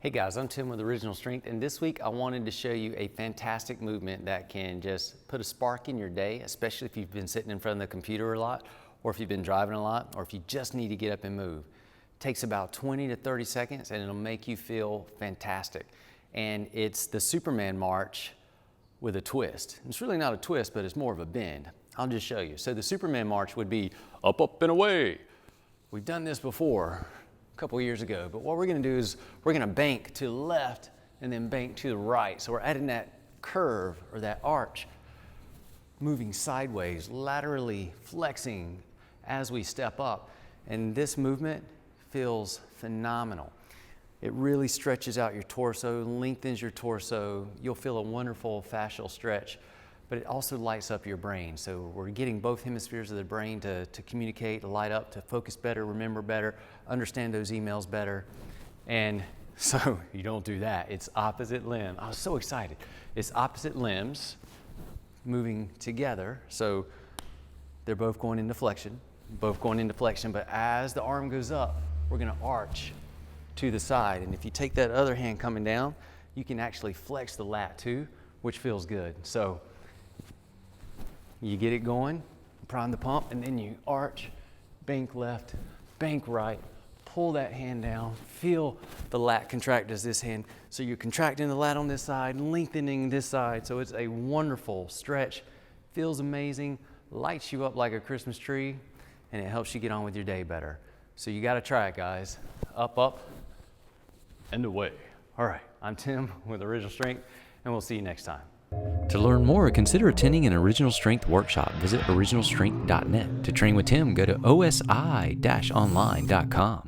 Hey guys, I'm Tim with Original Strength, and this week I wanted to show you a fantastic movement that can just put a spark in your day, especially if you've been sitting in front of the computer a lot, or if you've been driving a lot, or if you just need to get up and move. It takes about 20 to 30 seconds and it'll make you feel fantastic. And it's the Superman march with a twist. It's really not a twist, but it's more of a bend. I'll just show you. So the Superman march would be up, up, and away. We've done this before a couple years ago, but what we're gonna do is we're gonna bank to the left and then bank to the right. So we're adding that curve or that arch, moving sideways, laterally flexing as we step up. And this movement feels phenomenal. It really stretches out your torso, lengthens your torso. You'll feel a wonderful fascial stretch, but it also lights up your brain. So we're getting both hemispheres of the brain to communicate, to light up, to focus better, remember better, understand those emails better. And so you don't do that. It's opposite limb. I was so excited. It's opposite limbs moving together. So they're both going into flexion, but as the arm goes up, we're gonna arch to the side. And if you take that other hand coming down, you can actually flex the lat too, which feels good. So you get it going, prime the pump, and then you arch, bank left, bank right, pull that hand down, feel the lat contract as this hand. So you're contracting the lat on this side, lengthening this side. So it's a wonderful stretch, feels amazing, lights you up like a Christmas tree, and it helps you get on with your day better. So you gotta try it, guys. Up, up, and away. All right, I'm Tim with Original Strength, and we'll see you next time. To learn more, consider attending an Original Strength workshop. Visit originalstrength.net. To train with Tim, go to osi-online.com.